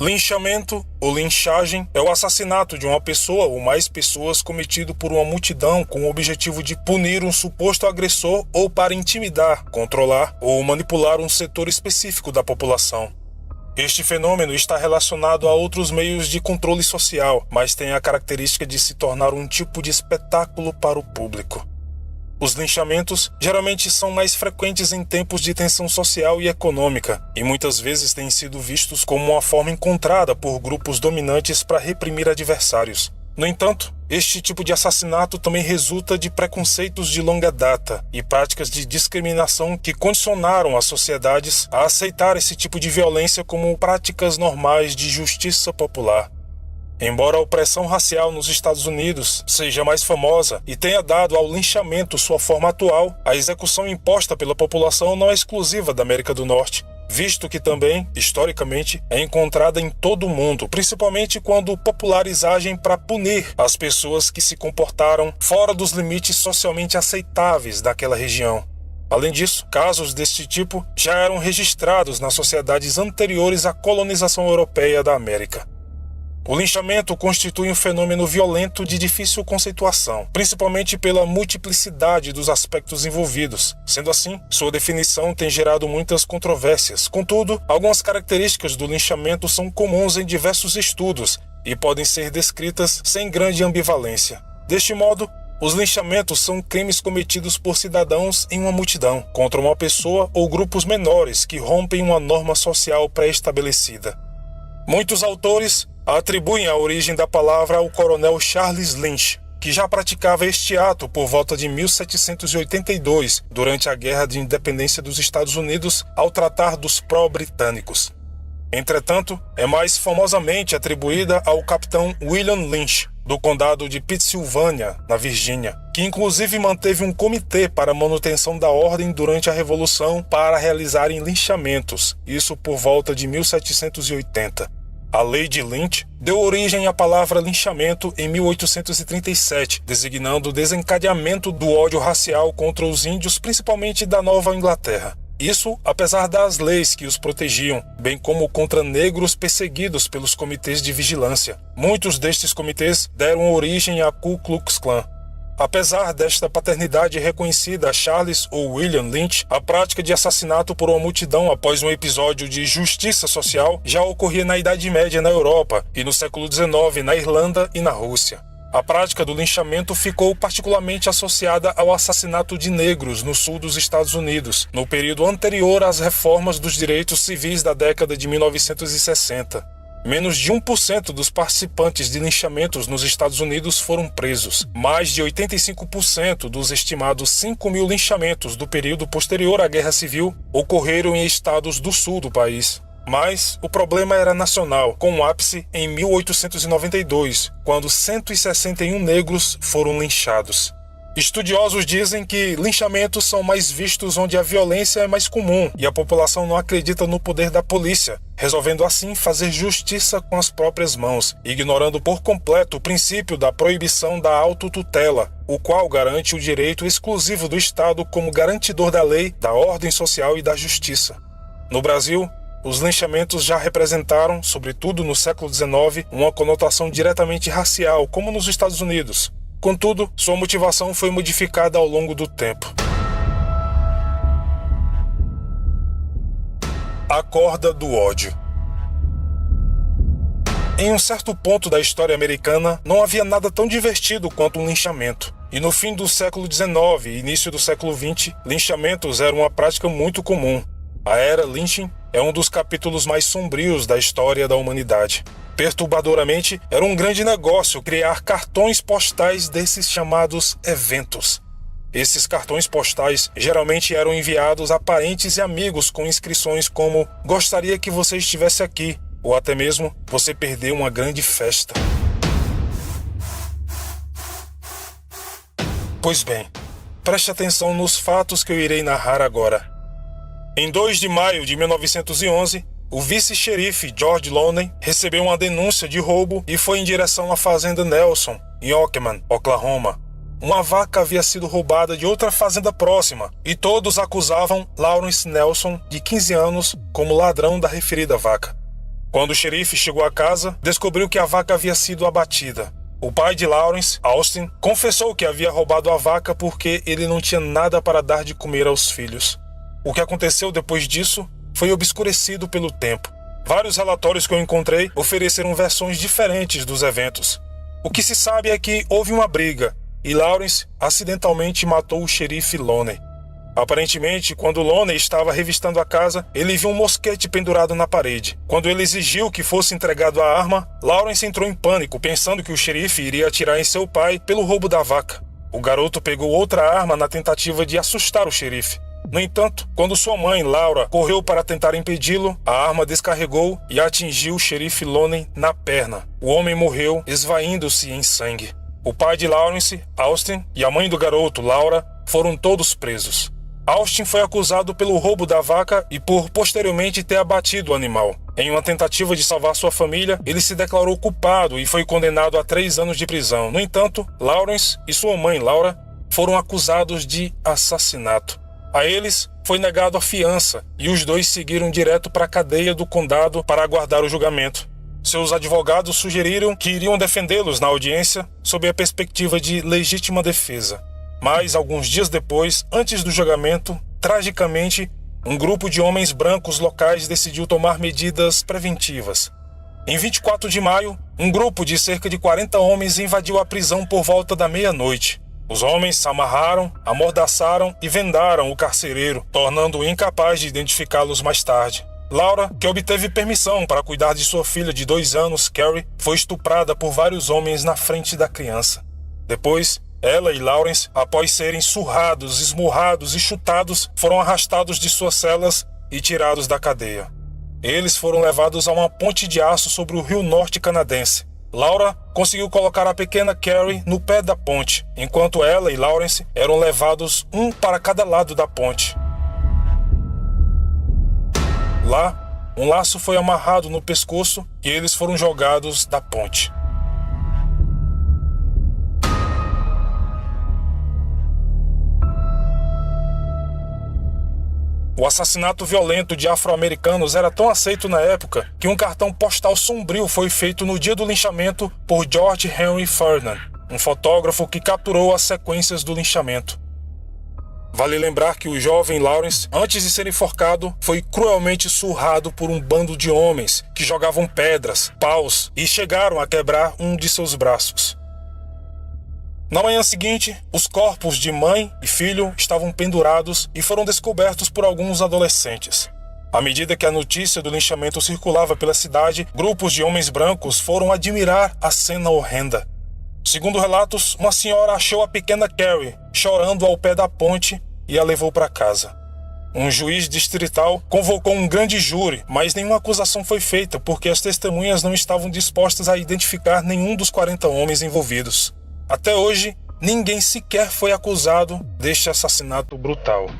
Linchamento ou linchagem é o assassinato de uma pessoa ou mais pessoas cometido por uma multidão com o objetivo de punir um suposto agressor ou para intimidar, controlar ou manipular um setor específico da população. Este fenômeno está relacionado a outros meios de controle social, mas tem a característica de se tornar um tipo de espetáculo para o público. Os linchamentos geralmente são mais frequentes em tempos de tensão social e econômica, e muitas vezes têm sido vistos como uma forma encontrada por grupos dominantes para reprimir adversários. No entanto, este tipo de assassinato também resulta de preconceitos de longa data e práticas de discriminação que condicionaram as sociedades a aceitar esse tipo de violência como práticas normais de justiça popular. Embora a opressão racial nos Estados Unidos seja mais famosa e tenha dado ao linchamento sua forma atual, a execução imposta pela população não é exclusiva da América do Norte, visto que também, historicamente, é encontrada em todo o mundo, principalmente quando populares agem para punir as pessoas que se comportaram fora dos limites socialmente aceitáveis daquela região. Além disso, casos deste tipo já eram registrados nas sociedades anteriores à colonização europeia da América. O linchamento constitui um fenômeno violento de difícil conceituação, principalmente pela multiplicidade dos aspectos envolvidos. Sendo assim, sua definição tem gerado muitas controvérsias. Contudo, algumas características do linchamento são comuns em diversos estudos e podem ser descritas sem grande ambivalência. Deste modo, os linchamentos são crimes cometidos por cidadãos em uma multidão, contra uma pessoa ou grupos menores que rompem uma norma social pré-estabelecida. Muitos autores atribuem a origem da palavra ao coronel Charles Lynch, que já praticava este ato por volta de 1782, durante a Guerra de Independência dos Estados Unidos, ao tratar dos pró-britânicos. Entretanto, é mais famosamente atribuída ao capitão William Lynch, do condado de Pittsylvania, na Virgínia, que inclusive manteve um comitê para a manutenção da ordem durante a Revolução para realizarem linchamentos, isso por volta de 1780. A Lei de Lynch deu origem à palavra linchamento em 1837, designando o desencadeamento do ódio racial contra os índios, principalmente da Nova Inglaterra. Isso apesar das leis que os protegiam, bem como contra negros perseguidos pelos comitês de vigilância. Muitos destes comitês deram origem à Ku Klux Klan. Apesar desta paternidade reconhecida a Charles ou William Lynch, a prática de assassinato por uma multidão após um episódio de justiça social já ocorria na Idade Média na Europa e no século XIX na Irlanda e na Rússia. A prática do linchamento ficou particularmente associada ao assassinato de negros no sul dos Estados Unidos, no período anterior às reformas dos direitos civis da década de 1960. Menos de 1% dos participantes de linchamentos nos Estados Unidos foram presos. Mais de 85% dos estimados 5.000 linchamentos do período posterior à Guerra Civil ocorreram em estados do sul do país. Mas o problema era nacional, com um ápice em 1892, quando 161 negros foram linchados. Estudiosos dizem que linchamentos são mais vistos onde a violência é mais comum e a população não acredita no poder da polícia, resolvendo assim fazer justiça com as próprias mãos, ignorando por completo o princípio da proibição da autotutela, o qual garante o direito exclusivo do Estado como garantidor da lei, da ordem social e da justiça. No Brasil, os linchamentos já representaram, sobretudo no século XIX, uma conotação diretamente racial, como nos Estados Unidos. Contudo, sua motivação foi modificada ao longo do tempo. A corda do ódio. Em um certo ponto da história americana, não havia nada tão divertido quanto um linchamento. E no fim do século XIX e início do século XX, linchamentos eram uma prática muito comum. A era lynching é um dos capítulos mais sombrios da história da humanidade. Perturbadoramente, era um grande negócio criar cartões postais desses chamados eventos. Esses cartões postais geralmente eram enviados a parentes e amigos com inscrições como "Gostaria que você estivesse aqui", ou até mesmo "Você perdeu uma grande festa". Pois bem, preste atenção nos fatos que eu irei narrar agora. Em 2 de maio de 1911, o vice-xerife George Lowney recebeu uma denúncia de roubo e foi em direção à fazenda Nelson, em Oakman, Oklahoma. Uma vaca havia sido roubada de outra fazenda próxima e todos acusavam Lawrence Nelson, de 15 anos, como ladrão da referida vaca. Quando o xerife chegou à casa, descobriu que a vaca havia sido abatida. O pai de Lawrence, Austin, confessou que havia roubado a vaca porque ele não tinha nada para dar de comer aos filhos. O que aconteceu depois disso foi obscurecido pelo tempo. Vários relatórios que eu encontrei ofereceram versões diferentes dos eventos. O que se sabe é que houve uma briga e Lawrence acidentalmente matou o xerife Loney. Aparentemente, quando Loney estava revistando a casa, ele viu um mosquete pendurado na parede. Quando ele exigiu que fosse entregado a arma, Lawrence entrou em pânico, pensando que o xerife iria atirar em seu pai pelo roubo da vaca. O garoto pegou outra arma na tentativa de assustar o xerife. No entanto, quando sua mãe, Laura, correu para tentar impedi-lo, a arma descarregou e atingiu o xerife Loney na perna. O homem morreu, esvaindo-se em sangue. O pai de Lawrence, Austin, e a mãe do garoto, Laura, foram todos presos. Austin foi acusado pelo roubo da vaca e por posteriormente ter abatido o animal. Em uma tentativa de salvar sua família, ele se declarou culpado e foi condenado a 3 anos de prisão. No entanto, Lawrence e sua mãe, Laura, foram acusados de assassinato. A eles foi negado a fiança e os dois seguiram direto para a cadeia do condado para aguardar o julgamento. Seus advogados sugeriram que iriam defendê-los na audiência sob a perspectiva de legítima defesa. Mas, alguns dias depois, antes do julgamento, tragicamente, um grupo de homens brancos locais decidiu tomar medidas preventivas. Em 24 de maio, um grupo de cerca de 40 homens invadiu a prisão por volta da meia-noite. Os homens amarraram, amordaçaram e vendaram o carcereiro, tornando-o incapaz de identificá-los mais tarde. Laura, que obteve permissão para cuidar de sua filha de 2 anos, Carrie, foi estuprada por vários homens na frente da criança. Depois, ela e Lawrence, após serem surrados, esmurrados e chutados, foram arrastados de suas celas e tirados da cadeia. Eles foram levados a uma ponte de aço sobre o Rio Norte canadense. Laura conseguiu colocar a pequena Carrie no pé da ponte, enquanto ela e Lawrence eram levados um para cada lado da ponte. Lá, um laço foi amarrado no pescoço e eles foram jogados da ponte. O assassinato violento de afro-americanos era tão aceito na época que um cartão postal sombrio foi feito no dia do linchamento por George Henry Ferdinand, um fotógrafo que capturou as sequências do linchamento. Vale lembrar que o jovem Lawrence, antes de ser enforcado, foi cruelmente surrado por um bando de homens que jogavam pedras, paus e chegaram a quebrar um de seus braços. Na manhã seguinte, os corpos de mãe e filho estavam pendurados e foram descobertos por alguns adolescentes. À medida que a notícia do linchamento circulava pela cidade, grupos de homens brancos foram admirar a cena horrenda. Segundo relatos, uma senhora achou a pequena Carrie chorando ao pé da ponte e a levou para casa. Um juiz distrital convocou um grande júri, mas nenhuma acusação foi feita porque as testemunhas não estavam dispostas a identificar nenhum dos 40 homens envolvidos. Até hoje, ninguém sequer foi acusado deste assassinato brutal.